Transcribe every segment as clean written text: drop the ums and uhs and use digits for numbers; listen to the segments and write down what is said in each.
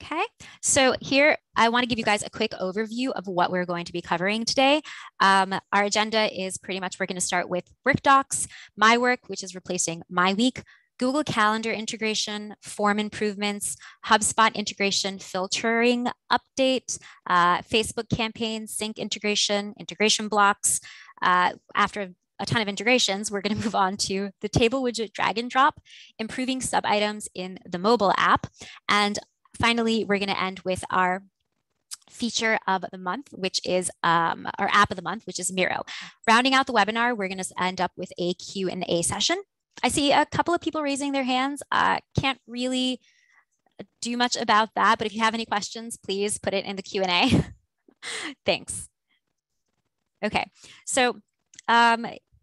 Okay, so here I want to give you guys a quick overview of what we're going to be covering today. Our agenda is pretty much we're going to start with Workdocs, My Work, which is replacing My Week, Google Calendar integration, form improvements, Hubspot integration, filtering update, Facebook campaign, sync integration, integration blocks. After a ton of integrations, we're going to move on to the table widget drag and drop, improving sub items in the mobile app, and finally, we're going to end with our feature of the month, which is our app of the month, which is Miro. Rounding out the webinar, we're going to end up with a Q&A session. I see a couple of people raising their hands. Can't really do much about that, but if you have any questions, please put it in the Q&A. Thanks. Okay, so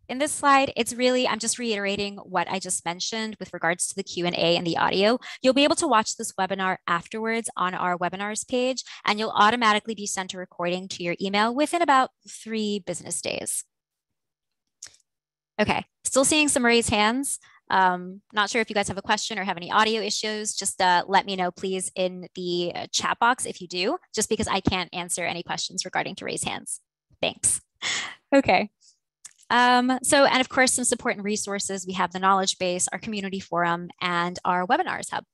in this slide, it's really, I'm just reiterating what I just mentioned with regards to the Q&A and the audio. You'll be able to watch this webinar afterwards on our webinars page, and you'll automatically be sent a recording to your email within about 3 business days. Okay, still seeing some raised hands. Not sure if you guys have a question or have any audio issues, just let me know, please, in the chat box if you do, just because I can't answer any questions regarding to raise hands. Thanks. Okay. And of course, some support and resources. We have the knowledge base, our community forum, and our webinars hub.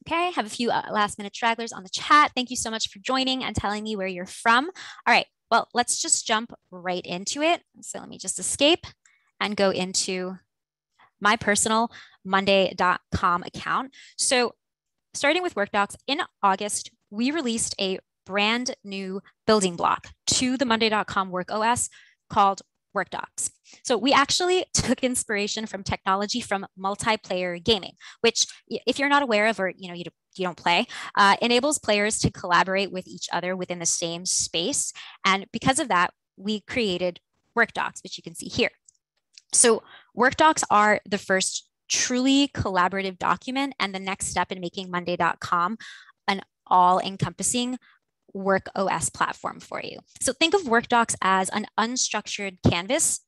Okay, have a few last minute stragglers on the chat. Thank you so much for joining and telling me where you're from. All right, well, let's just jump right into it. So let me just escape and go into my personal monday.com account. So starting with Workdocs, in August, we released a brand new building block to the monday.com work OS called Workdocs. So we actually took inspiration from technology from multiplayer gaming, which, if you're not aware of or you don't play, enables players to collaborate with each other within the same space. And because of that, we created Workdocs, which you can see here. So Workdocs are the first truly collaborative document and the next step in making monday.com an all-encompassing work OS platform for you. So think of Workdocs as an unstructured canvas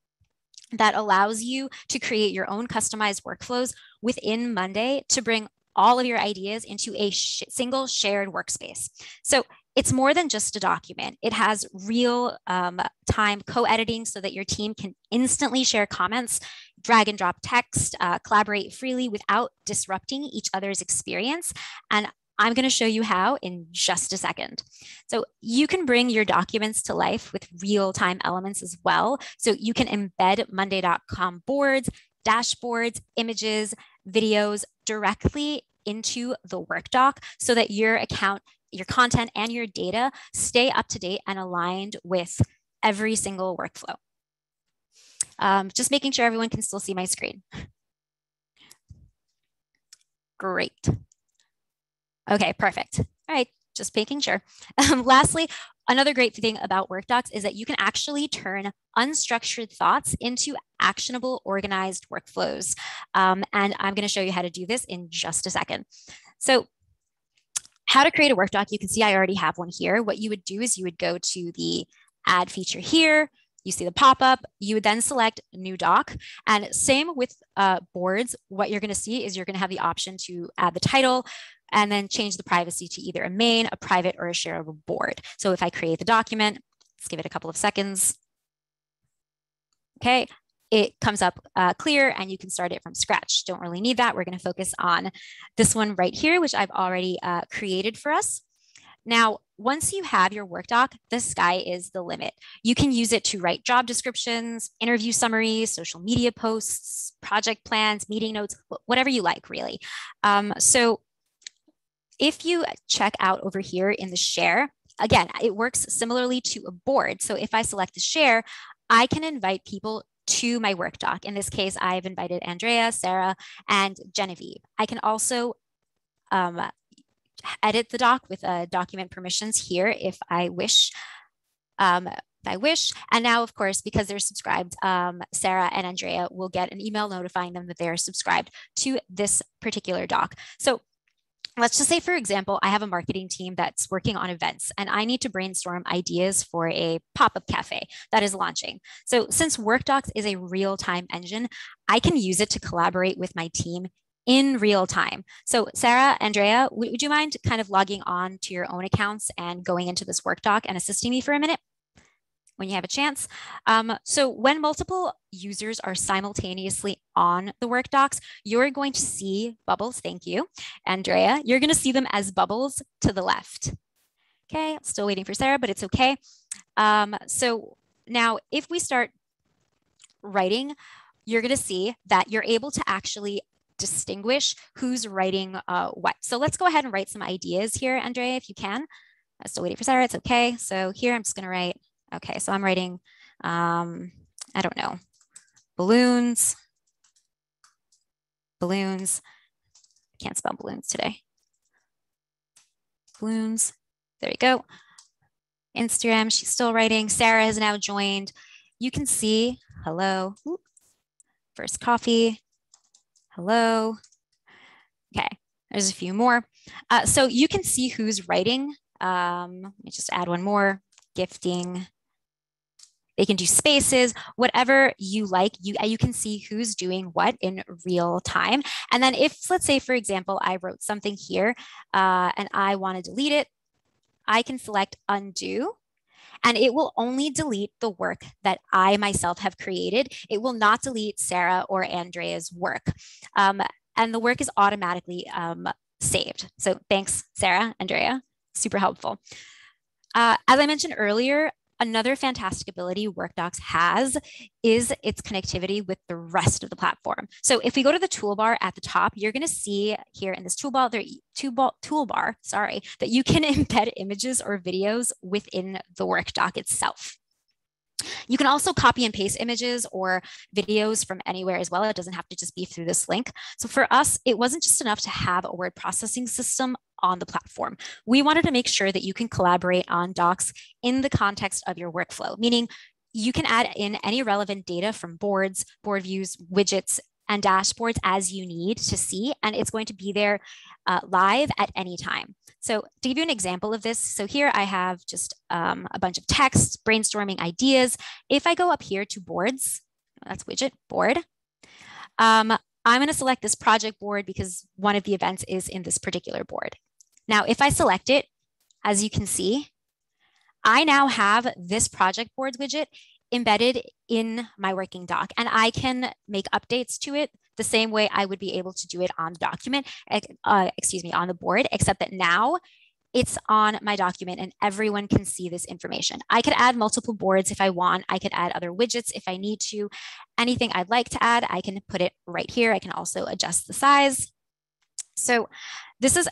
that allows you to create your own customized workflows within Monday to bring all of your ideas into a single shared workspace. So it's more than just a document. It has real time co-editing so that your team can instantly share comments, drag and drop text, collaborate freely without disrupting each other's experience. And I'm going to show you how in just a second. So you can bring your documents to life with real-time elements as well. So you can embed monday.com boards, dashboards, images, videos directly into the Workdoc so that your account, your content, and your data stay up to date and aligned with every single workflow. Just making sure everyone can still see my screen. Great. Okay, perfect. All right, just making sure. Lastly, another great thing about Workdocs is that you can actually turn unstructured thoughts into actionable, organized workflows. And I'm going to show you how to do this in just a second. So how to create a Workdoc, you can see I already have one here. What you would do is you would go to the add feature here. You see the pop-up, you would then select new doc. And same with boards, what you're going to see is you're going to have the option to add the title and then change the privacy to either a main, a private, or a shareable board. So if I create the document, let's give it a couple of seconds. Okay, it comes up clear and you can start it from scratch. Don't really need that. We're going to focus on this one right here, which I've already created for us. Now, once you have your Workdoc, the sky is the limit. You can use it to write job descriptions, interview summaries, social media posts, project plans, meeting notes, whatever you like, really. So if you check out over here in the share, again, it works similarly to a board. So if I select the share, I can invite people to my Workdoc. In this case, I've invited Andrea, Sarah, and Genevieve. I can also edit the doc with document permissions here if I wish. And now, of course, because they're subscribed, Sarah and Andrea will get an email notifying them that they're subscribed to this particular doc. So let's just say, for example, I have a marketing team that's working on events and I need to brainstorm ideas for a pop-up cafe that is launching. So since Workdocs is a real-time engine, I can use it to collaborate with my team in real time. So Sarah, Andrea, would you mind kind of logging on to your own accounts and going into this work doc and assisting me for a minute when you have a chance? So when multiple users are simultaneously on the work docs, you're going to see bubbles. Thank you, Andrea. You're going to see them as bubbles to the left. Okay, still waiting for Sarah, but it's okay. So now if we start writing, you're going to see that you're able to actually distinguish who's writing what. So let's go ahead and write some ideas here, Andrea, if you can. I'm still waiting for Sarah. It's okay. So here I'm just going to write, okay, so I'm writing, I don't know, balloons. Can't spell balloons today. Balloons. There you go. Instagram, she's still writing. Sarah has now joined. You can see, hello. Ooh. First coffee. Hello. Okay, there's a few more. So you can see who's writing. Let me just add one more. Gifting. They can do spaces, whatever you like. You can see who's doing what in real time. And then if, let's say, for example, I wrote something here and I want to delete it, I can select undo. And it will only delete the work that I myself have created. It will not delete Sarah or Andrea's work. And the work is automatically saved. So thanks, Sarah, Andrea, super helpful. As I mentioned earlier, another fantastic ability Workdocs has is its connectivity with the rest of the platform. So if we go to the toolbar at the top, you're going to see here in this toolbar, that you can embed images or videos within the Workdoc itself. You can also copy and paste images or videos from anywhere as well. It doesn't have to just be through this link. So for us, it wasn't just enough to have a word processing system on the platform. We wanted to make sure that you can collaborate on docs in the context of your workflow, meaning you can add in any relevant data from boards, board views, widgets, and dashboards as you need to see, and it's going to be there live at any time. So to give you an example of this, so here I have just a bunch of text, brainstorming ideas. If I go up here to boards, that's widget, board, I'm going to select this project board because one of the events is in this particular board. Now, if I select it, as you can see, I now have this project boards widget embedded in my working doc, and I can make updates to it the same way I would be able to do it on the document, on the board, except that now it's on my document and everyone can see this information. I could add multiple boards if I want. I could add other widgets if I need to. Anything I'd like to add, I can put it right here. I can also adjust the size. So this is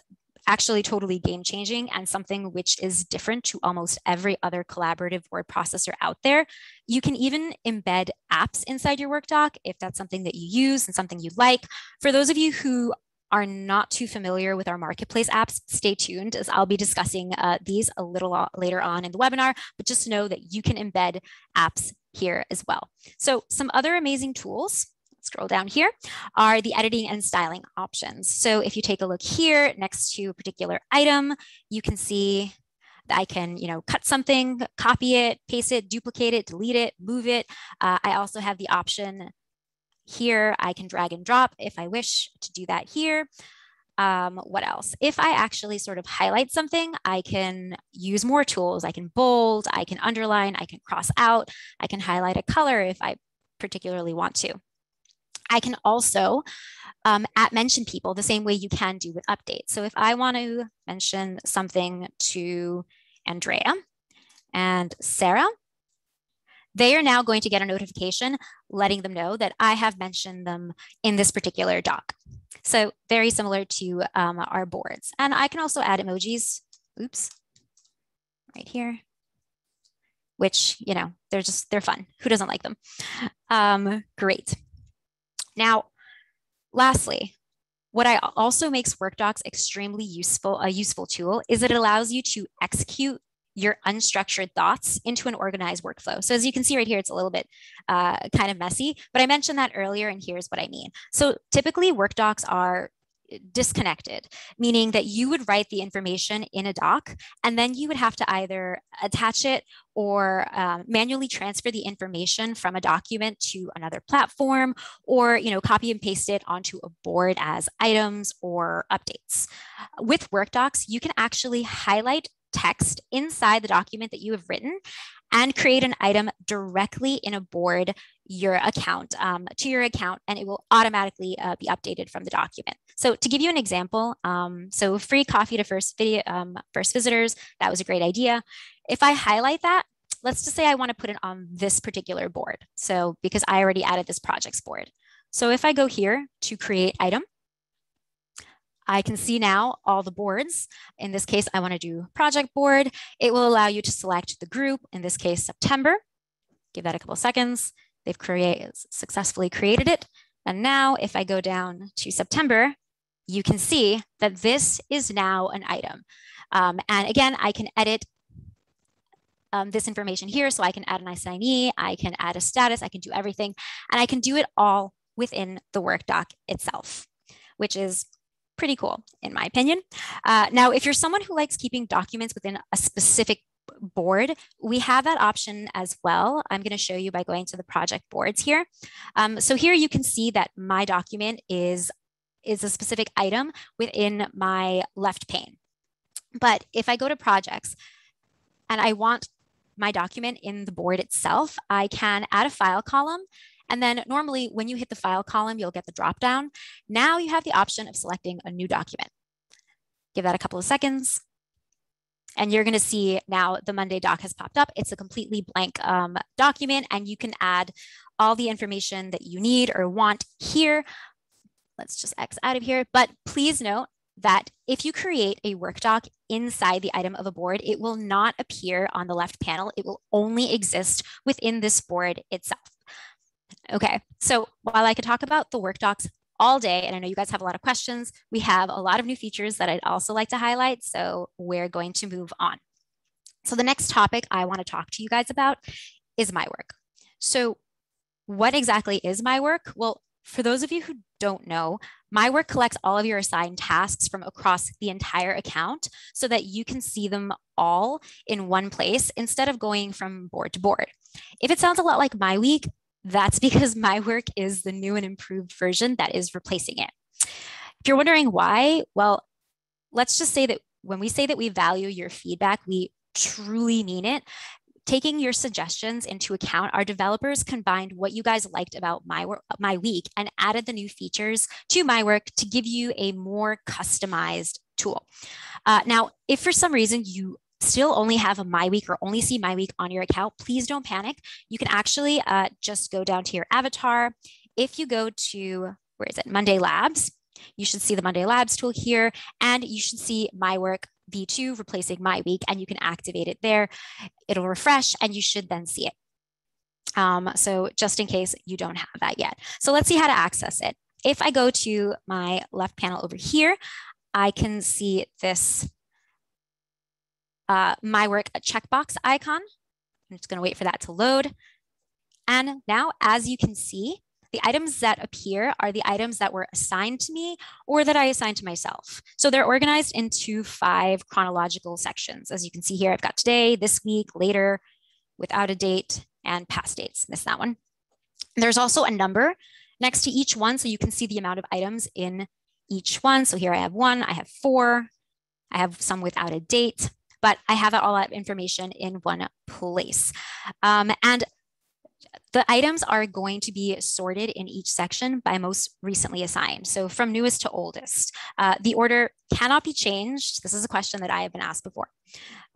actually totally game-changing and something which is different to almost every other collaborative word processor out there. You can even embed apps inside your Workdoc if that's something that you use and something you like. For those of you who are not too familiar with our marketplace apps, stay tuned as I'll be discussing these a little later on in the webinar, but just know that you can embed apps here as well. So some other amazing tools, scroll down here, are the editing and styling options. So if you take a look here next to a particular item, you can see that I can, cut something, copy it, paste it, duplicate it, delete it, move it. I also have the option here, I can drag and drop if I wish to do that here. What else? If I actually sort of highlight something, I can use more tools. I can bold, I can underline, I can cross out, I can highlight a color if I particularly want to. I can also mention people the same way you can do with updates. So if I want to mention something to Andrea and Sarah, they are now going to get a notification letting them know that I have mentioned them in this particular doc. So very similar to our boards. And I can also add emojis, oops, right here, which, they're fun. Who doesn't like them? Great. Now, lastly, what also makes Workdocs extremely a useful tool is that it allows you to execute your unstructured thoughts into an organized workflow. So as you can see right here, it's a little bit kind of messy, but I mentioned that earlier, and here's what I mean. So typically Workdocs are disconnected, meaning that you would write the information in a doc, and then you would have to either attach it or manually transfer the information from a document to another platform, or copy and paste it onto a board as items or updates. With Workdocs, you can actually highlight text inside the document that you have written and create an item directly in a board your account to your account, and it will automatically be updated from the document. So to give you an example, so free coffee to first visitors, that was a great idea. If I highlight that, let's just say I want to put it on this particular board. So because I already added this projects board. So if I go here to create item, I can see now all the boards. In this case, I want to do project board. It will allow you to select the group, in this case, September. Give that a couple of seconds. They've successfully created it. And now if I go down to September, you can see that this is now an item. And again, I can edit this information here. So I can add an assignee, I can add a status, I can do everything. And I can do it all within the workdoc itself, which is pretty cool, in my opinion. Now, if you're someone who likes keeping documents within a specific board, we have that option as well. I'm going to show you by going to the project boards here. So here you can see that my document is a specific item within my left pane. But if I go to projects and I want my document in the board itself, I can add a file column. And then normally when you hit the file column, you'll get the dropdown. Now you have the option of selecting a new document. Give that a couple of seconds. And you're going to see now the Monday doc has popped up. It's a completely blank document, and you can add all the information that you need or want here. Let's just X out of here. But please note that if you create a workdoc inside the item of a board, it will not appear on the left panel. It will only exist within this board itself. Okay, so while I could talk about the workdocs all day, and I know you guys have a lot of questions, we have a lot of new features that I'd also like to highlight, so we're going to move on. So the next topic I want to talk to you guys about is my work. So what exactly is my work? Well, for those of you who don't know, my work collects all of your assigned tasks from across the entire account so that you can see them all in one place instead of going from board to board. If it sounds a lot like my week, that's because my work is the new and improved version that is replacing it. If you're wondering why, well, let's just say that when we say that we value your feedback, we truly mean it. Taking your suggestions into account, our developers combined what you guys liked about my week and added the new features to my work to give you a more customized tool. Now, if for some reason you still only have a my week or only see my week on your account, please don't panic. You can actually just go down to your avatar. If you go to, where is it, Monday Labs, you should see the Monday Labs tool here, and you should see my work V2 replacing my week, and you can activate it there. It'll refresh and you should then see it. So just in case you don't have that yet. So let's see how to access it. If I go to my left panel over here, I can see this my work checkbox icon. I'm just going to wait for that to load. And now, as you can see, the items that appear are the items that were assigned to me or that I assigned to myself. So they're organized into 5 chronological sections. As you can see here, I've got today, this week, later, without a date, and past dates. Missed that one. There's also a number next to each one, so you can see the amount of items in each one. So here I have 1, I have 4, I have some without a date, but I have all that information in one place. And the items are going to be sorted in each section by most recently assigned. So from newest to oldest. The order cannot be changed. This is a question that I have been asked before,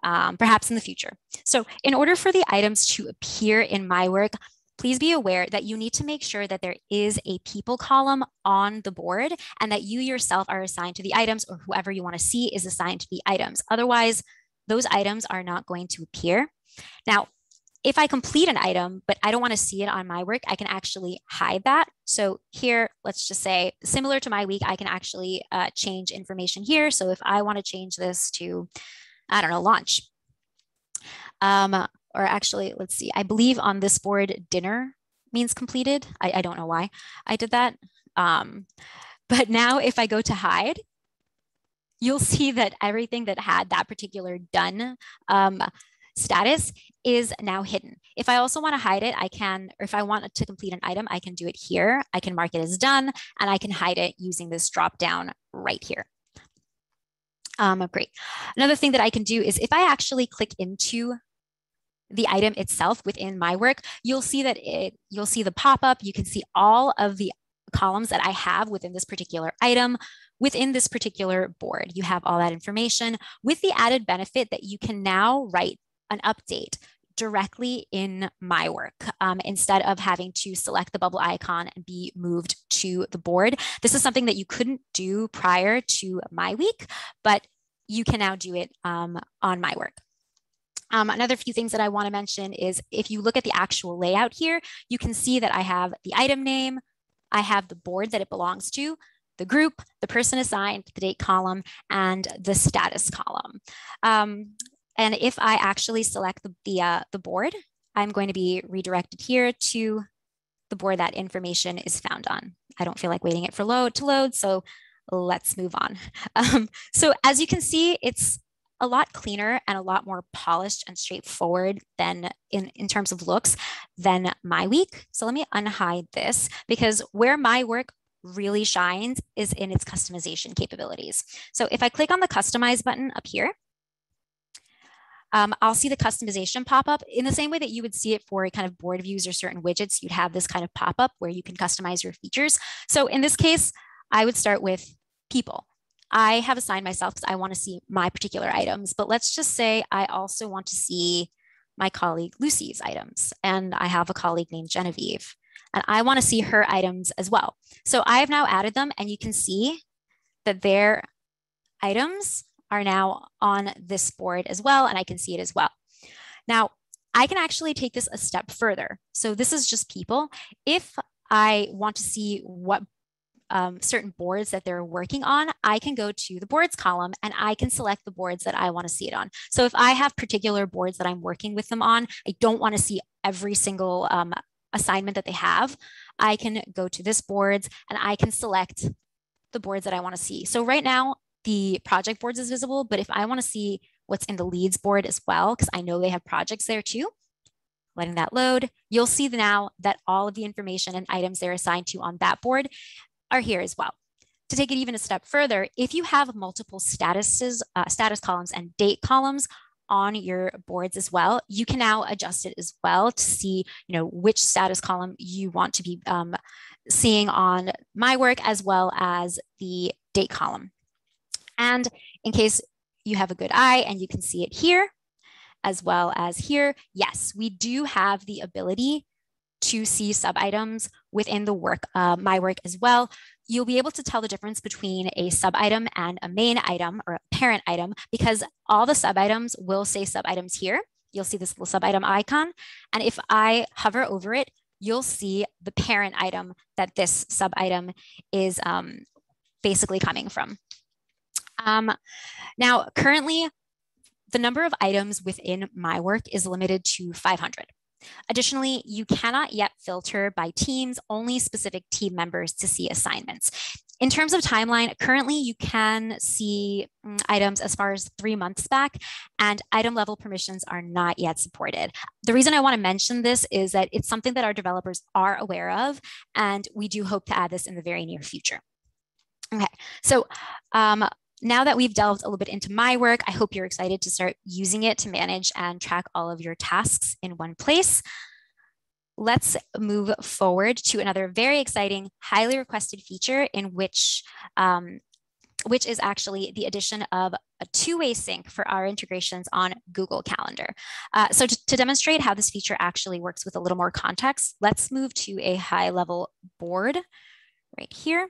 perhaps in the future. So in order for the items to appear in my work, please be aware that you need to make sure that there is a people column on the board and that you yourself are assigned to the items, or whoever you want to see is assigned to the items. Otherwise, those items are not going to appear. Now, if I complete an item, but I don't want to see it on my work, I can actually hide that. So here, let's just say, similar to my week, I can actually change information here. So if I want to change this to, I don't know, launch. Or actually, let's see, I believe on this board, dinner means completed. I don't know why I did that. But now if I go to hide, you'll see that everything that had that particular done status is now hidden. If I also want to hide it, I can, or if I want to complete an item, I can do it here. I can mark it as done, and I can hide it using this drop down right here. Great. Another thing that I can do is if I actually click into the item itself within my work, you'll see that you'll see the pop-up. You can see all of the columns that I have within this particular item, within this particular board. You have all that information with the added benefit that you can now write an update directly in my work instead of having to select the bubble icon and be moved to the board. This is something that you couldn't do prior to my week, but you can now do it on my work. Another few things that I want to mention is if you look at the actual layout here, you can see that I have the item name, I have the board that it belongs to, the group, the person assigned, the date column, and the status column. And if I actually select the board, I'm going to be redirected here to the board that information is found on. I don't feel like waiting it for to load, so let's move on. So as you can see, it's a lot cleaner and a lot more polished and straightforward than in terms of looks than my week. So let me unhide this because where my work really shines is in its customization capabilities. So if I click on the customize button up here, I'll see the customization pop up in the same way that you would see it for kind of board views or certain widgets. You'd have this kind of pop up where you can customize your features. So in this case, I would start with people. I have assigned myself because I want to see my particular items, but let's just say I also want to see my colleague Lucy's items, and I have a colleague named Genevieve, and I want to see her items as well. So I have now added them, and you can see that their items are now on this board as well, and I can see it as well. Now, I can actually take this a step further. So this is just people. If I want to see what certain boards that they're working on, I can go to the boards column and I can select the boards that I want to see it on. So if I have particular boards that I'm working with them on, I don't want to see every single assignment that they have, I can go to this boards and I can select the boards that I want to see. So right now, the project boards is visible, but if I want to see what's in the leads board as well, because I know they have projects there too, letting that load, you'll see now that all of the information and items they're assigned to on that board are here as well. To take it even a step further, if you have multiple status columns and date columns on your boards as well, you can now adjust it as well to see, which status column you want to be seeing on my work as well as the date column. And in case you have a good eye and you can see it here as well as here, yes, we do have the ability to see sub-items within the work, my work as well. You'll be able to tell the difference between a sub-item and a main item or a parent item because all the sub-items will say sub-items here. You'll see this little sub-item icon. And if I hover over it, you'll see the parent item that this sub-item is basically coming from. Now, currently, the number of items within my work is limited to 500. Additionally, you cannot yet filter by teams, only specific team members to see assignments. In terms of timeline, currently you can see items as far as 3 months back, and item level permissions are not yet supported. The reason I want to mention this is that it's something that our developers are aware of, and we do hope to add this in the very near future. Okay, so now that we've delved a little bit into my work, I hope you're excited to start using it to manage and track all of your tasks in one place. Let's move forward to another very exciting, highly requested feature in which is actually the addition of a two-way sync for our integrations on Google Calendar. So to demonstrate how this feature actually works with a little more context, let's move to a high-level board right here,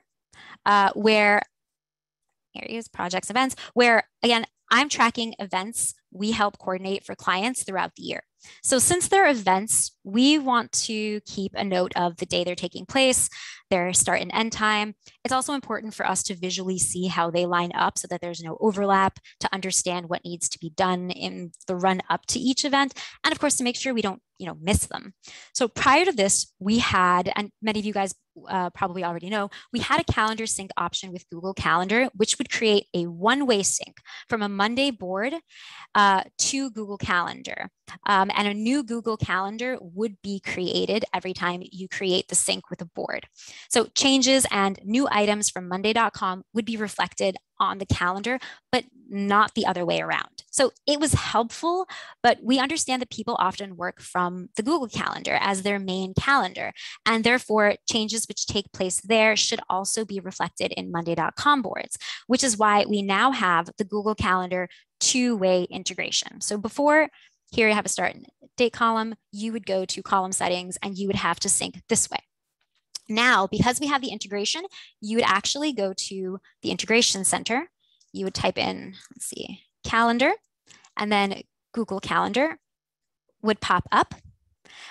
where areas, projects, events, where again, I'm tracking events we help coordinate for clients throughout the year. So since they're events, we want to keep a note of the day they're taking place, their start and end time. It's also important for us to visually see how they line up so that there's no overlap, to understand what needs to be done in the run up to each event, and of course to make sure we don't miss them. So prior to this, we had, and many of you guys probably already know, we had a calendar sync option with Google Calendar, which would create a one-way sync from a Monday board to Google Calendar. And a new Google Calendar would be created every time you create the sync with a board. So changes and new items from monday.com would be reflected on the calendar, but not the other way around. So it was helpful, but we understand that people often work from the Google Calendar as their main calendar, and therefore changes which take place there should also be reflected in monday.com boards, which is why we now have the Google Calendar two-way integration. So before, here you have a start and date column, you would go to column settings and you would have to sync this way. Now, because we have the integration, you would actually go to the integration center. You would type in, let's see, calendar, and then Google Calendar would pop up.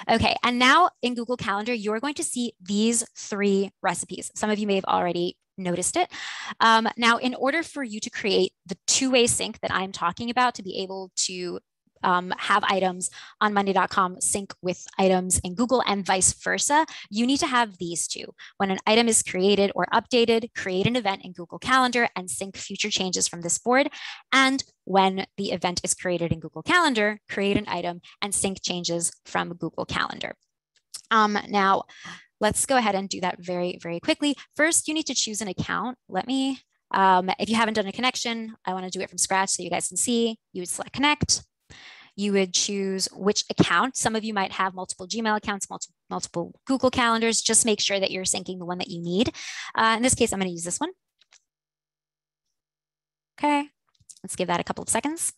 Okay, and now in Google Calendar, you're going to see these three recipes. Some of you may have already noticed it. Now, in order for you to create the two-way sync that I'm talking about, to be able to have items on monday.com sync with items in Google and vice versa, you need to have these two. When an item is created or updated, create an event in Google Calendar and sync future changes from this board. And when the event is created in Google Calendar, create an item and sync changes from Google Calendar. Now, let's go ahead and do that very, very quickly. First, you need to choose an account. If you haven't done a connection, I want to do it from scratch so you guys can see. You would select connect. You would choose which account. Some of you might have multiple Gmail accounts, multiple Google calendars. Just make sure that you're syncing the one that you need. In this case, I'm going to use this one. Okay, let's give that a couple of seconds.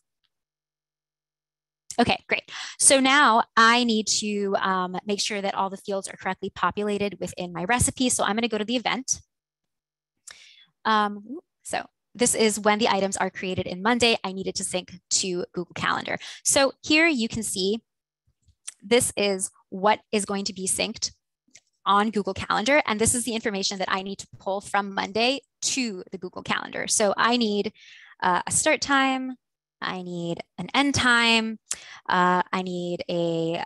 Okay, great. So now I need to make sure that all the fields are correctly populated within my recipe. So I'm going to go to the event. So this is when the items are created in Monday. I needed to sync to Google Calendar. So here you can see this is what is going to be synced on Google Calendar. And this is the information that I need to pull from Monday to the Google Calendar. So I need a start time. I need an end time. I need a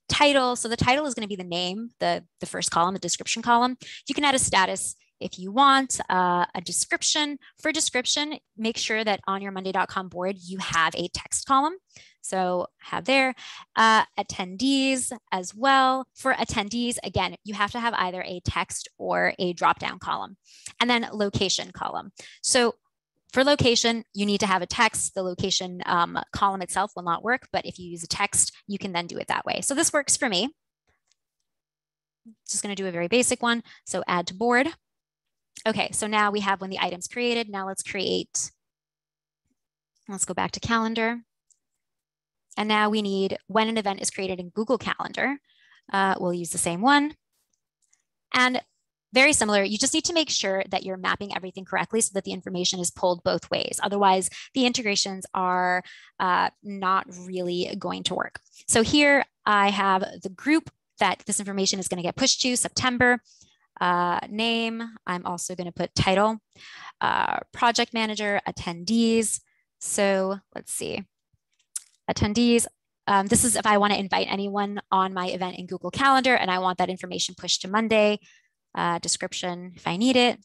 title. So the title is going to be the name, the first column, the description column. You can add a status if you want, a description. For description, make sure that on your monday.com board, you have a text column. So have there attendees as well. For attendees, again, you have to have either a text or a drop-down column. And then location column. So for location, you need to have a text. The location column itself will not work, but if you use a text, you can then do it that way. So this works for me. Just going to do a very basic one. So add to board. Okay, so now we have when the item's created. Now let's go back to calendar. And now we need when an event is created in Google Calendar. We'll use the same one. And very similar, you just need to make sure that you're mapping everything correctly so that the information is pulled both ways. Otherwise, the integrations are not really going to work. So here I have the group that this information is going to get pushed to, September. Name, I'm also going to put title, project manager, attendees. So let's see, attendees. This is if I want to invite anyone on my event in Google Calendar and I want that information pushed to Monday. Description if I need it.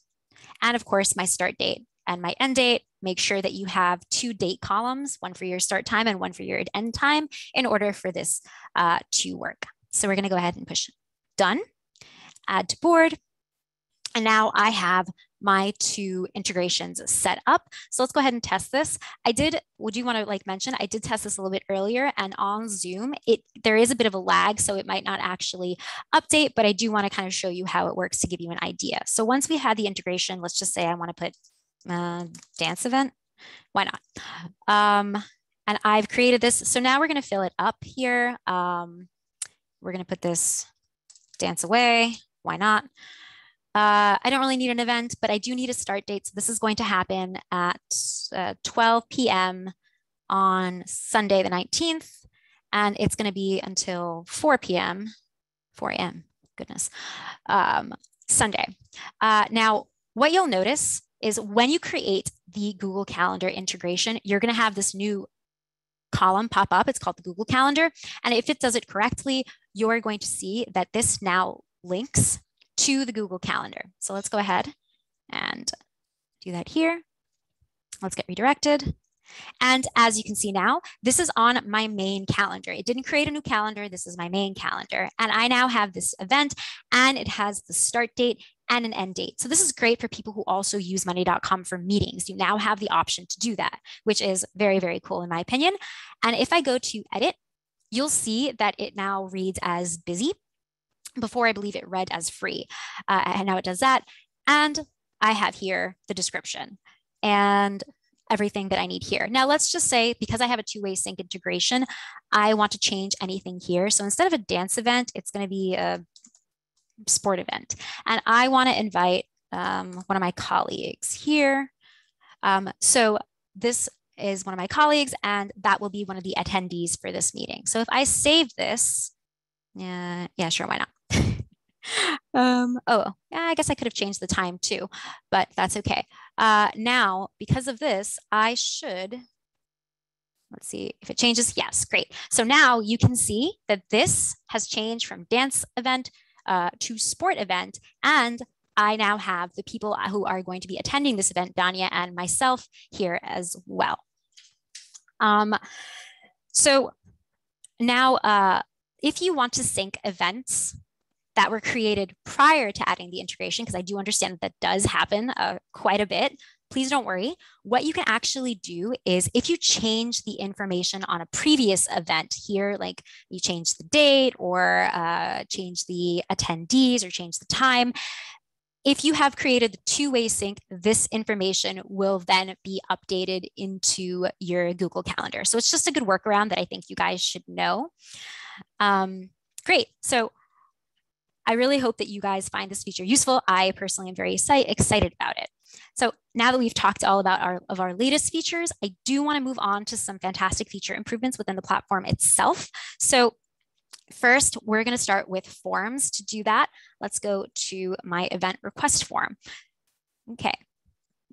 And of course, my start date and my end date. Make sure that you have two date columns, one for your start time and one for your end time in order for this to work. So we're going to go ahead and push done. Add to board. And now I have my two integrations set up. So let's go ahead and test this. Would you want to mention, I did test this a little bit earlier, and on Zoom, there is a bit of a lag, so it might not actually update, but I do want to kind of show you how it works to give you an idea. So once we had the integration, let's just say I want to put dance event. Why not? And I've created this. So now we're going to fill it up here. We're going to put this dance away. Why not? I don't really need an event, but I do need a start date. So this is going to happen at 12 p.m. on Sunday the 19th, and it's going to be until 4 p.m., 4 a.m., goodness, Sunday. Now, what you'll notice is when you create the Google Calendar integration, you're going to have this new column pop up. It's called the Google Calendar. And if it does it correctly, you're going to see that this now links to the Google Calendar. So let's go ahead and do that here. Let's get redirected. And as you can see now, this is on my main calendar. It didn't create a new calendar. This is my main calendar. And I now have this event, and it has the start date and an end date. So this is great for people who also use monday.com for meetings. You now have the option to do that, which is very, very cool in my opinion. And if I go to edit, you'll see that it now reads as busy. Before, I believe it read as free. And now it does that. And I have here the description and everything that I need here. Now, let's just say, because I have a two-way sync integration, I want to change anything here. So instead of a dance event, it's going to be a sport event. And I want to invite one of my colleagues here. So this is one of my colleagues, and that will be one of the attendees for this meeting. So if I save this, yeah, sure, why not? Oh, yeah, I guess I could have changed the time too, but that's okay. Now, because of this, I should, let's see if it changes. Yes, great. So now you can see that this has changed from dance event to sport event. And I now have the people who are going to be attending this event, Danya and myself, here as well. So now, if you want to sync events that were created prior to adding the integration, because I do understand that does happen quite a bit, please don't worry. What you can actually do is if you change the information on a previous event here, like you change the date or change the attendees or change the time, if you have created the two-way sync, this information will then be updated into your Google Calendar. So it's just a good workaround that I think you guys should know. Great. So I really hope that you guys find this feature useful. I personally am very excited about it. So now that we've talked all about our latest features, I do want to move on to some fantastic feature improvements within the platform itself. So first, we're going to start with forms. To do that, let's go to my event request form. Okay,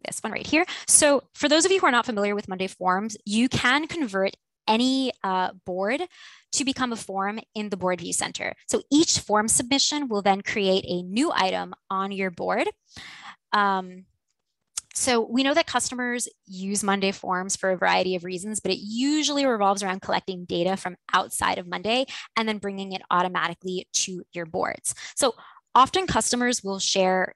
this one right here. So for those of you who are not familiar with Monday Forms, you can convert any board to become a form in the Board View Center. So each form submission will then create a new item on your board. So we know that customers use Monday Forms for a variety of reasons, but it usually revolves around collecting data from outside of Monday and then bringing it automatically to your boards. So often customers will share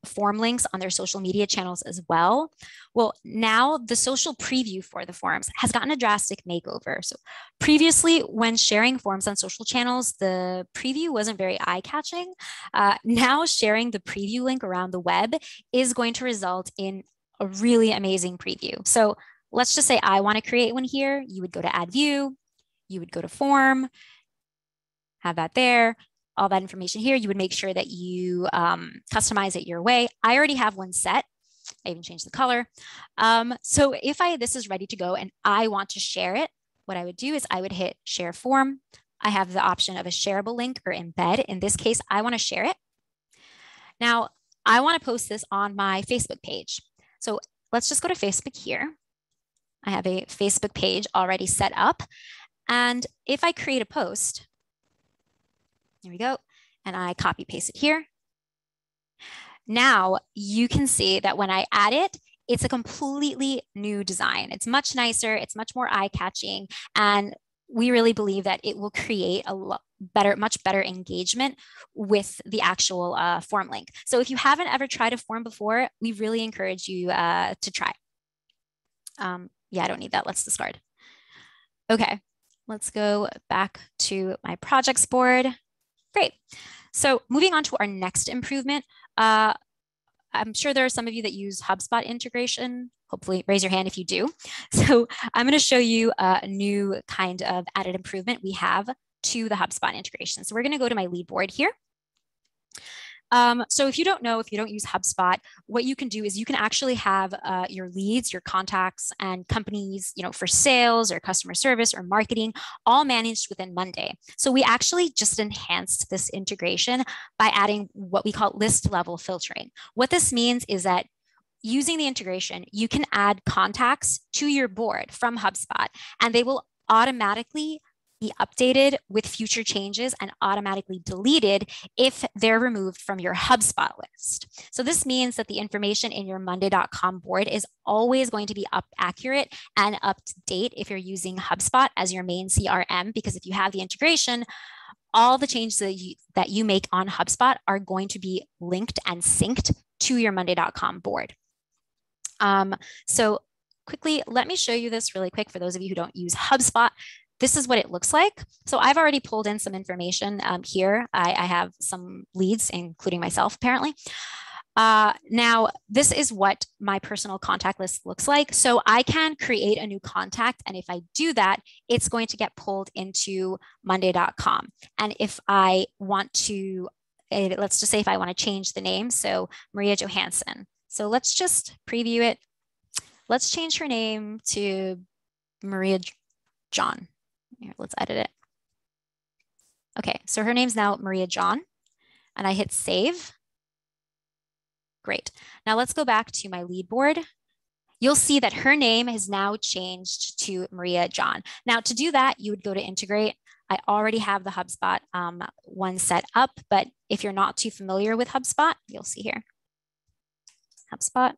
form links on their social media channels as well. Well, now the social preview for the forms has gotten a drastic makeover. So previously, when sharing forms on social channels, the preview wasn't very eye-catching. Now sharing the preview link around the web is going to result in a really amazing preview. So let's just say I want to create one here. You would go to Add View, you would go to Form, have that there. All that information here, you would make sure that you customize it your way. I already have one set. I even changed the color. So if this is ready to go and I want to share it, what I would do is I would hit Share Form. I have the option of a shareable link or embed. In this case, I want to share it. Now, I want to post this on my Facebook page. So let's just go to Facebook here. I have a Facebook page already set up. And if I create a post, here we go. And I copy paste it here. Now you can see that when I add it, it's a completely new design. It's much nicer. It's much more eye-catching. And we really believe that it will create a much better engagement with the actual form link. So if you haven't ever tried a form before, we really encourage you to try. Yeah, I don't need that. Let's discard. Okay, let's go back to my projects board. Great. So moving on to our next improvement, I'm sure there are some of you that use Hubspot integration. Hopefully raise your hand if you do. So I'm going to show you a new kind of added improvement we have to the Hubspot integration. So we're going to go to my lead board here. So if you don't know, if you don't use HubSpot, what you can do is you can actually have your leads, your contacts, and companies, for sales or customer service or marketing, all managed within Monday. So we actually just enhanced this integration by adding what we call list level filtering. What this means is that using the integration, you can add contacts to your board from HubSpot, and they will automatically be updated with future changes and automatically deleted if they're removed from your HubSpot list. So this means that the information in your monday.com board is always going to be accurate and up to date if you're using HubSpot as your main CRM, because if you have the integration, all the changes that you make on HubSpot are going to be linked and synced to your monday.com board. So quickly, let me show you this really quick for those of you who don't use HubSpot. This is what it looks like. So I've already pulled in some information here. I have some leads, including myself, apparently. Now, this is what my personal contact list looks like. So I can create a new contact. And if I do that, it's going to get pulled into monday.com. And if I want to, let's just say if I want to change the name, so Maria Johansson. So let's just preview it. Let's change her name to Maria John. Here, let's edit it. Okay, so her name's now Maria John, and I hit save. Great. Now let's go back to my lead board. You'll see that her name has now changed to Maria John. Now to do that, you would go to integrate. I already have the HubSpot one set up, but if you're not too familiar with HubSpot, you'll see here. HubSpot.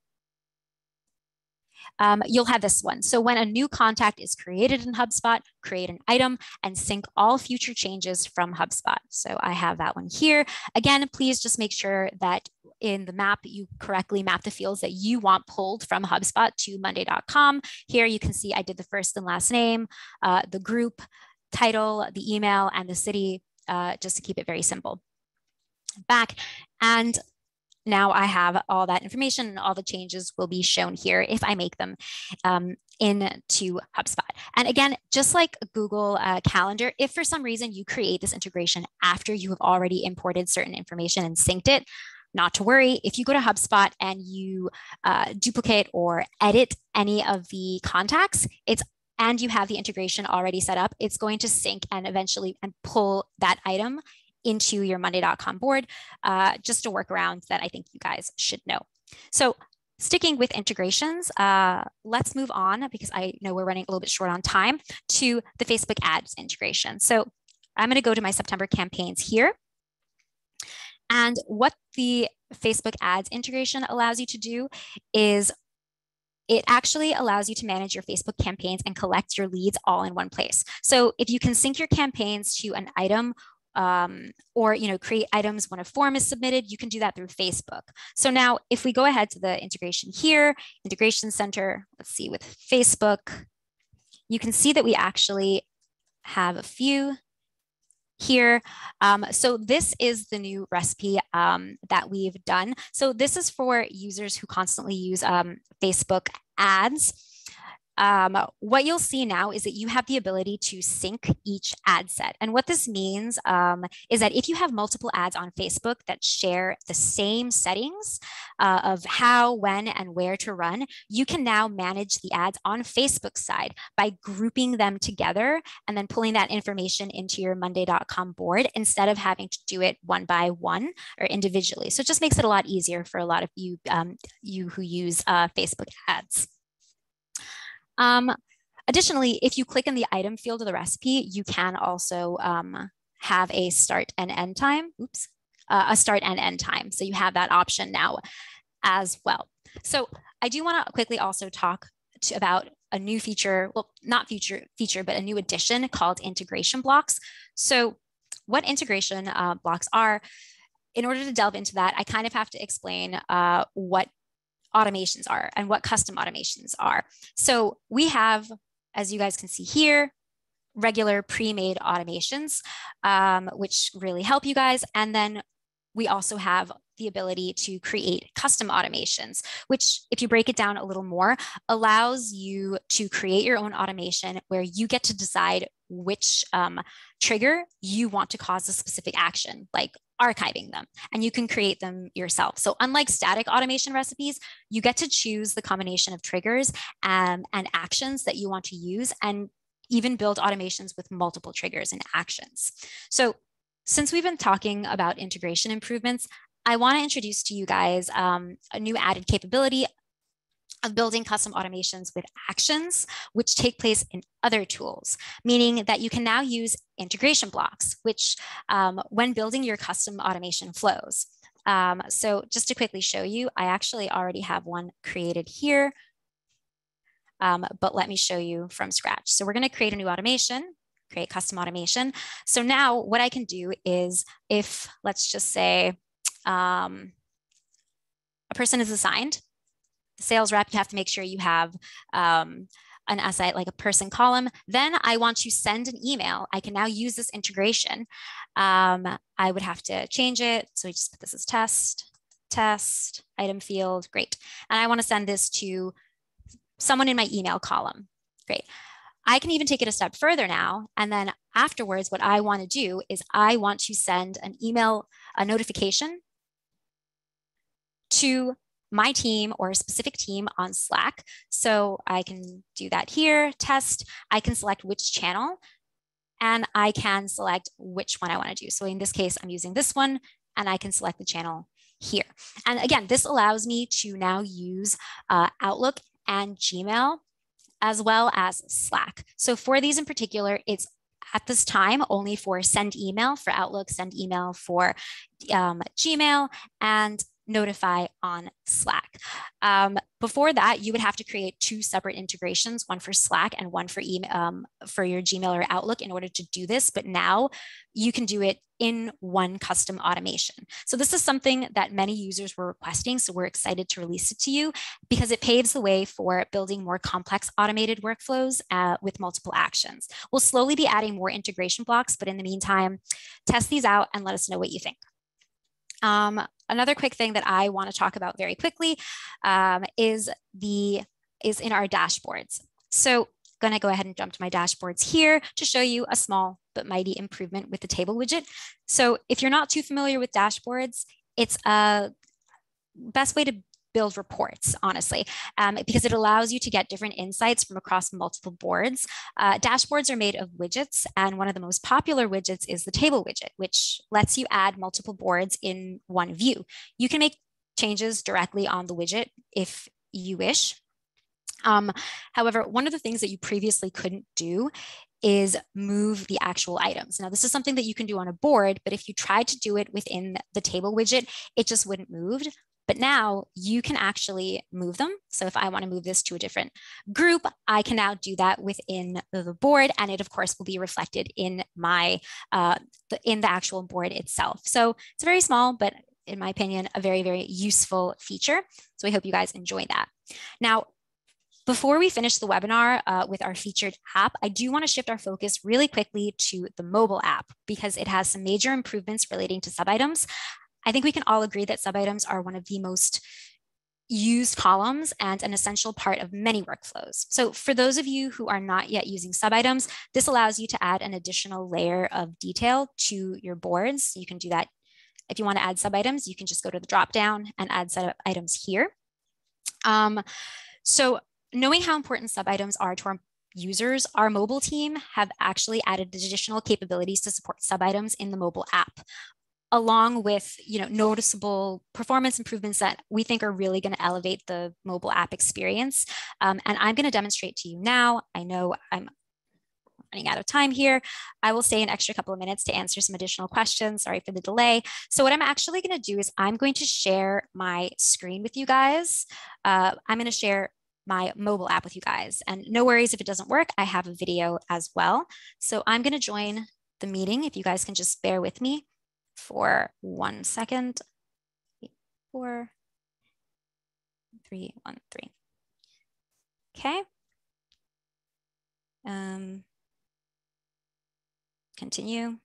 You'll have this one. So when a new contact is created in HubSpot, create an item and sync all future changes from HubSpot. So I have that one here. Again, please just make sure that in the map, you correctly map the fields that you want pulled from HubSpot to monday.com. Here you can see I did the first and last name, the group, title, the email, and the city, just to keep it very simple. Back, and now I have all that information, and all the changes will be shown here if I make them into HubSpot. And again, just like Google Calendar, if for some reason you create this integration after you have already imported certain information and synced it, not to worry. If you go to HubSpot and you duplicate or edit any of the contacts, and you have the integration already set up, it's going to sync and eventually pull that item into your monday.com board, just a workaround that I think you guys should know. So sticking with integrations, let's move on, because I know we're running a little bit short on time, to the Facebook ads integration. So I'm going to go to my September campaigns here. And what the Facebook ads integration allows you to do is it actually allows you to manage your Facebook campaigns and collect your leads all in one place. So if you can sync your campaigns to an item, or create items when a form is submitted, you can do that through Facebook. So now if we go ahead to the integration here, Integration Center, let's see, with Facebook, you can see that we actually have a few here. So this is the new recipe that we've done. So this is for users who constantly use Facebook ads. What you'll see now is that you have the ability to sync each ad set. And what this means is that if you have multiple ads on Facebook that share the same settings of how, when, and where to run, you can now manage the ads on Facebook's side by grouping them together and then pulling that information into your monday.com board instead of having to do it one by one or individually. So it just makes it a lot easier for a lot of you, you who use Facebook ads. Additionally, if you click in the item field of the recipe, you can also have a start and end time. Oops, a start and end time. So you have that option now as well. So I do want to quickly also talk about a new feature, well, not feature, but a new addition called integration blocks. So what integration blocks are, in order to delve into that, I kind of have to explain what automations are and what custom automations are. So we have, as you guys can see here, regular pre-made automations, which really help you guys. And then we also have the ability to create custom automations, which, if you break it down a little more, allows you to create your own automation where you get to decide which trigger you want to cause a specific action, like archiving them, and you can create them yourself. So unlike static automation recipes, you get to choose the combination of triggers and actions that you want to use, and even build automations with multiple triggers and actions. So since we've been talking about integration improvements, I want to introduce to you guys a new added capability of building custom automations with actions, which take place in other tools, meaning that you can now use integration blocks, which when building your custom automation flows. So just to quickly show you, I actually already have one created here, but let me show you from scratch. So we're going to create a new automation, create custom automation. So now what I can do is, if let's just say a person is assigned, the sales rep, you have to make sure you have an SI, like a person column. Then I want to send an email. I can now use this integration. I would have to change it. So we just put this as test, item field, great. And I want to send this to someone in my email column, great. I can even take it a step further now. And then afterwards, what I want to do is I want to send an email, a notification to my team or a specific team on Slack. So I can do that here, test. I can select which channel, and I can select which one I want to do. So in this case, I'm using this one, and I can select the channel here. And again, this allows me to now use Outlook and Gmail, as well as Slack. So for these in particular, it's at this time only for send email for Outlook, send email for Gmail, and notify on Slack. Before that, you would have to create two separate integrations, one for Slack and one for email, for your Gmail or Outlook in order to do this. But now you can do it in one custom automation. So this is something that many users were requesting. So we're excited to release it to you because it paves the way for building more complex automated workflows with multiple actions. We'll slowly be adding more integration blocks, but in the meantime, test these out and let us know what you think. Another quick thing that I want to talk about very quickly is in our dashboards. So I'm going to go ahead and jump to my dashboards here to show you a small but mighty improvement with the table widget. So if you're not too familiar with dashboards, it's a best way to build reports, honestly, because it allows you to get different insights from across multiple boards. Dashboards are made of widgets, and one of the most popular widgets is the table widget, which lets you add multiple boards in one view. You can make changes directly on the widget if you wish. However, one of the things that you previously couldn't do is move the actual items. Now, this is something that you can do on a board, but if you tried to do it within the table widget, it just wouldn't move. But now you can actually move them. So if I want to move this to a different group, I can now do that within the board, and it of course will be reflected in my in the actual board itself. So it's very small, but in my opinion, a very, very useful feature. So I hope you guys enjoy that. Now, before we finish the webinar with our featured app, I do want to shift our focus really quickly to the mobile app because it has some major improvements relating to sub-items. I think we can all agree that sub-items are one of the most used columns and an essential part of many workflows. So for those of you who are not yet using sub-items, this allows you to add an additional layer of detail to your boards. You can do that. If you want to add sub-items, you can just go to the drop-down and add sub-items here. So knowing how important sub-items are to our users, our mobile team have actually added additional capabilities to support sub-items in the mobile app, along with noticeable performance improvements that we think are really going to elevate the mobile app experience. And I'm going to demonstrate to you now. I know I'm running out of time here. I will stay an extra couple of minutes to answer some additional questions. Sorry for the delay. So what I'm actually going to do is I'm going to share my screen with you guys. I'm going to share my mobile app with you guys. And no worries if it doesn't work. I have a video as well. So I'm going to join the meeting. If you guys can just bear with me for 1 second. 4, 3, 1, 3. Okay. Continue.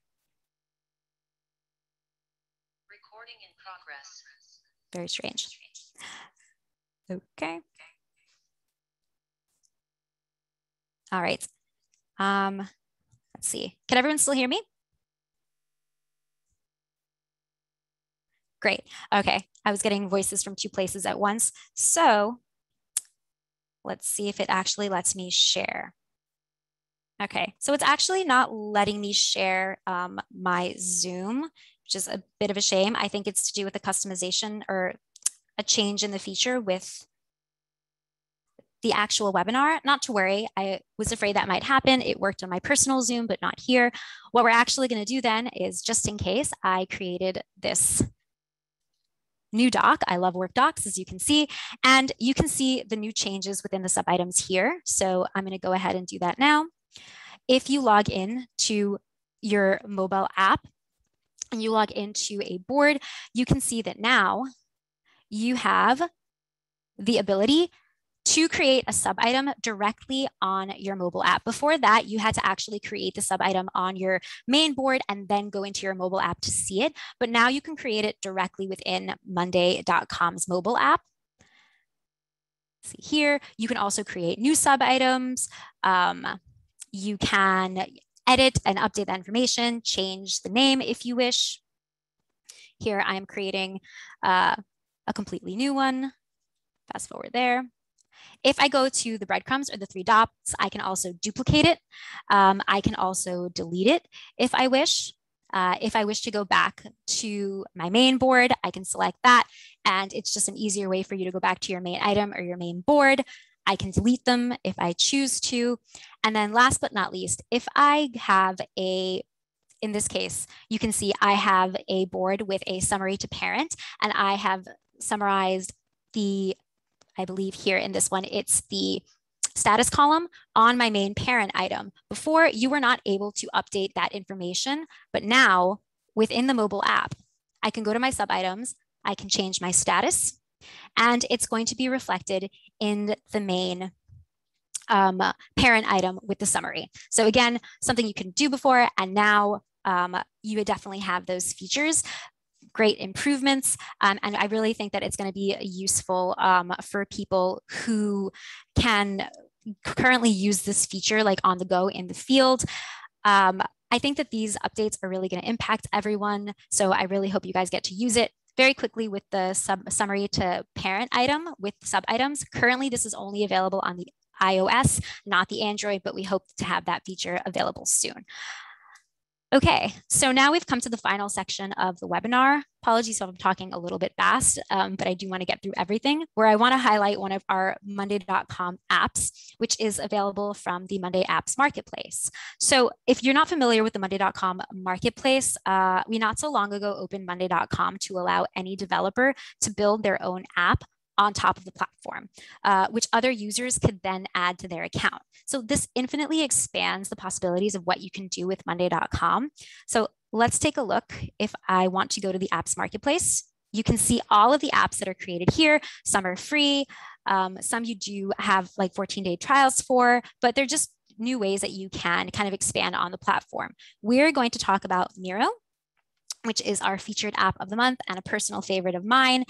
Recording Very strange. Okay. All right. Let's see. Can everyone still hear me? Great. Okay. I was getting voices from 2 places at once. So let's see if it actually lets me share. Okay. So it's actually not letting me share my Zoom, which is a bit of a shame. I think it's to do with the customization or a change in the feature with the actual webinar. Not to worry, I was afraid that might happen. It worked on my personal Zoom, but not here. What we're actually going to do then is, just in case, I created this new doc. I love Workdocs, as you can see, and you can see the new changes within the sub items here. So I'm going to go ahead and do that now. If you log in to your mobile app and you log into a board, you can see that now you have the ability to create a sub item directly on your mobile app. Before that, you had to actually create the sub item on your main board and then go into your mobile app to see it. But now you can create it directly within monday.com's mobile app. See here, you can also create new sub items. You can edit and update that information, change the name if you wish. Here I'm creating a completely new one. Fast forward there. If I go to the breadcrumbs or the 3 dots, I can also duplicate it. I can also delete it if I wish. If I wish to go back to my main board, I can select that. And it's just an easier way for you to go back to your main item or your main board. I can delete them if I choose to. And then last but not least, if I have in this case, you can see I have a board with a summary to parent, and I have summarized I believe here in this one, it's the status column on my main parent item. Before, you were not able to update that information, but now within the mobile app, I can go to my sub items, I can change my status, and it's going to be reflected in the main parent item with the summary. So again, something you can do before, and now you would definitely have those features. Great improvements. And I really think that it's going to be useful for people who can currently use this feature like on the go in the field. I think that these updates are really going to impact everyone. So I really hope you guys get to use it. Very quickly with the summary to parent item with sub items. Currently, this is only available on the iOS, not the Android, but we hope to have that feature available soon. Okay, so now we've come to the final section of the webinar. Apologies if I'm talking a little bit fast, but I do want to get through everything, where I want to highlight one of our monday.com apps, which is available from the Monday Apps Marketplace. So if you're not familiar with the monday.com Marketplace, we not so long ago opened monday.com to allow any developer to build their own app on top of the platform, which other users could then add to their account. So this infinitely expands the possibilities of what you can do with monday.com. So let's take a look. If I want to go to the apps marketplace, you can see all of the apps that are created here. Some are free, some you do have like 14-day trials for, but they're just new ways that you can kind of expand on the platform. We're going to talk about Miro, which is our featured app of the month and a personal favorite of mine.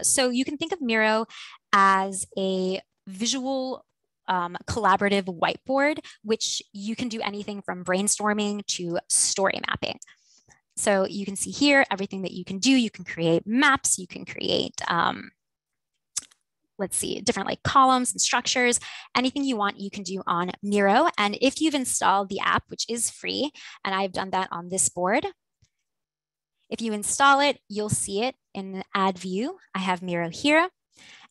So you can think of Miro as a visual collaborative whiteboard, which you can do anything from brainstorming to story mapping. So you can see here everything that you can do. You can create maps, you can create, let's see, different like columns and structures. Anything you want, you can do on Miro. And if you've installed the app, which is free, and I've done that on this board, if you install it, you'll see it in the add view. I have Miro here.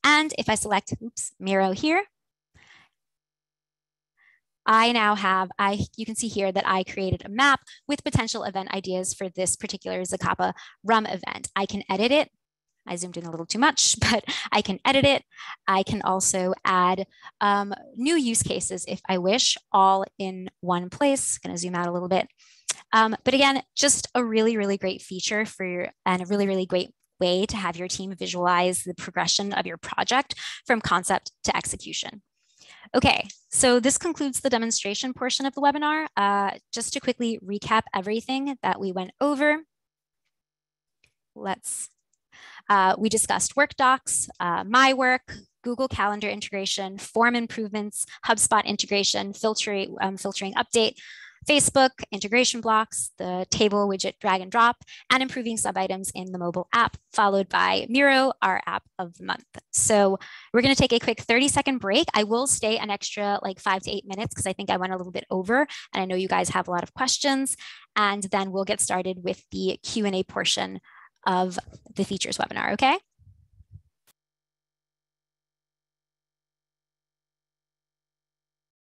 And if I select Miro here, I now have, you can see here that I created a map with potential event ideas for this particular Zacapa Rum event. I can edit it. I zoomed in a little too much, but I can edit it. I can also add new use cases if I wish, all in one place. Going to zoom out a little bit. But again, just a really, really great feature and a really, really great way to have your team visualize the progression of your project from concept to execution. Okay, so this concludes the demonstration portion of the webinar. Just to quickly recap everything that we went over. We discussed Workdocs, My Work, Google Calendar integration, form improvements, HubSpot integration, filtering update, Facebook, integration blocks, the table widget drag and drop, and improving sub items in the mobile app, followed by Miro, our app of the month. So we're going to take a quick 30-second break. I will stay an extra like 5 to 8 minutes because I think I went a little bit over, and I know you guys have a lot of questions. And then we'll get started with the Q&A portion of the features webinar, okay?